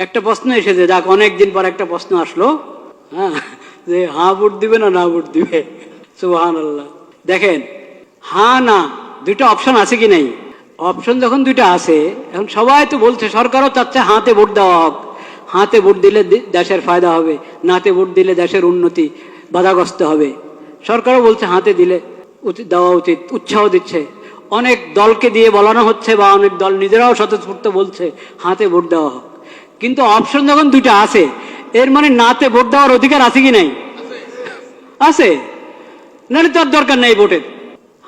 একটা প্রশ্ন এসেছে, যাক অনেকদিন পর একটা প্রশ্ন আসলো, হ্যাঁ, যে হ্যাঁ ভোট দিবে না না ভোট দিবে। সুবহানাল্লাহ। দেখেন, হ্যাঁ না দুইটা অপশন আছে কি নাই? অপশন যখন দুইটা আছে, এখন সবাই তো বলছে, সরকারও চাচ্ছে হাতে ভোট দেওয়া হোক, হাতে ভোট দিলে দেশের ফায়দা হবে, নাতে ভোট দিলে দেশের উন্নতি বাধাগ্রস্ত হবে। সরকারও বলছে হাতে দিলে দেওয়া উচিত, উৎসাহ দিচ্ছে। অনেক দলকে দিয়ে বলানো হচ্ছে, বা অনেক দল নিজেরাও স্বতঃস্ফূর্ত বলছে হাতে ভোট দেওয়া হোক। কিন্তু অপশন যখন দুইটা আছে, এর মানে নাতে ভোট দেওয়ার অধিকার আছে কি নাই? আছে, নাহলে তো আর দরকার নেই ভোটের।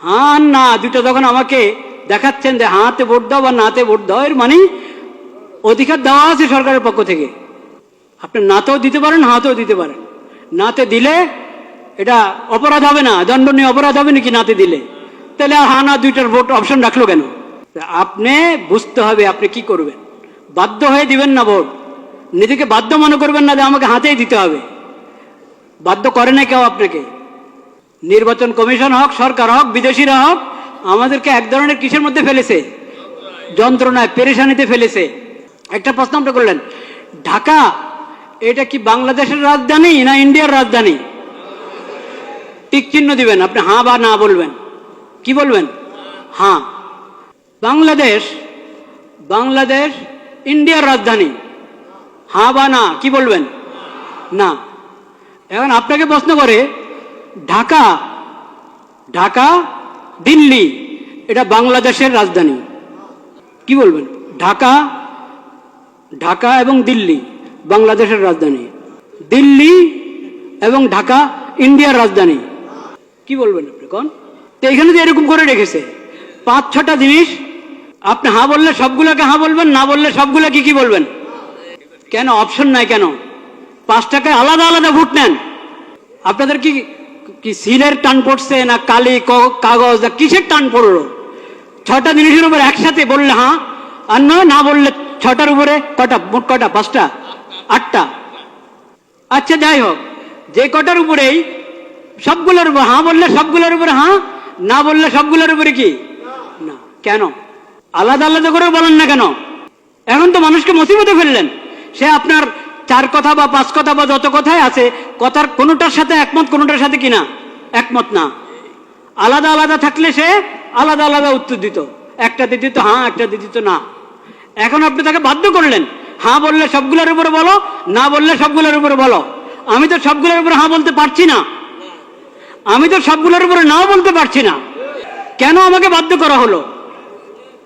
হ্যাঁ না দুইটা যখন আমাকে দেখাচ্ছেন যে হাতে ভোট দাও বা নাতে ভোট দাও, এর মানে অধিকার দেওয়া আছে সরকারের পক্ষ থেকে। আপনি নাতেও দিতে পারেন, হাতেও দিতে পারেন। নাতে দিলে এটা অপরাধ হবে না, দণ্ডনীয় অপরাধ হবে নাকি নাতে দিলে? তাহলে আর হ্যাঁ না দুইটার ভোট অপশন রাখলো কেন? আপনি বুঝতে হবে আপনি কি করবেন। বাধ্য হয়ে দিবেন না ভোট, নিজেকে বাধ্য মনে করবেন না যে আমাকে হাতেই দিতে হবে। বাধ্য করে না কেউ আপনাকে। নির্বাচন কমিশন হোক, সরকার হোক, বিদেশিরা হোক, আমাদেরকে এক ধরনের কিসের মধ্যে ফেলেছে? যন্ত্রণায়, পেরেশানিতে ফেলেছে। একটা প্রশ্ন আপনি করলেন, ঢাকা এটা কি বাংলাদেশের রাজধানী না ইন্ডিয়ার রাজধানী? টিক চিহ্ন দিবেন, আপনি হ্যাঁ বা না বলবেন। কি বলবেন? হ্যাঁ। বাংলাদেশ ইন্ডিয়ার রাজধানী, হ্যাঁ বা না কি বলবেন? না। এখন আপনাকে প্রশ্ন করে, ঢাকা দিল্লি এটা বাংলাদেশের রাজধানী, কি বলবেন? ঢাকা এবং দিল্লি বাংলাদেশের রাজধানী, দিল্লি এবং ঢাকা ইন্ডিয়ার রাজধানী, কি বলবেন আপনি কোন? তো এখানে তো এরকম করে রেখেছে 5-6টা জিনিস। আপনি হ্যাঁ বললে সবগুলোকে হ্যাঁ বলবেন, না বললে সবগুলোকে কি বলবেন? কেন অপশন নাই কেন? 5 টাকায় আলাদা আলাদা ভোট নেন। আপনাদের কি সিলের টান পড়ছে না কালি কাগজ না কিসের টান পড়লো? 6টা জিনিসের উপর একসাথে বললে হ্যাঁ, আর না বললে 6টার উপরে কটা? মোট কটা? 5টা? 8টা? আচ্ছা যাই হোক, যে কটার উপরেই সবগুলোর উপর হ্যাঁ বললে সবগুলোর উপরে হ্যাঁ, না বললে সবগুলোর উপরে কি না? কেন আলাদা আলাদা করে বলেন না কেন? এখন তো মানুষকে মুসিবতে ফেললেন। সে আপনার 4 কথা বা 5 কথা বা যত কথাই আছে, কথার কোনোটার সাথে একমত, কোনোটার সাথে কিনা একমত না। আলাদা আলাদা থাকলে সে আলাদা আলাদা উত্তর দিত, একটাতে দিত হ্যাঁ, একটাতে দিত না। এখন আপনি তাকে বাধ্য করলেন, হ্যাঁ বললে সবগুলোর উপরে বলো, না বললে সবগুলোর উপরে বলো। আমি তো সবগুলোর উপরে হ্যাঁ বলতে পারছি না, আমি তো সবগুলোর উপরে নাও বলতে পারছি না। কেন আমাকে বাধ্য করা হলো?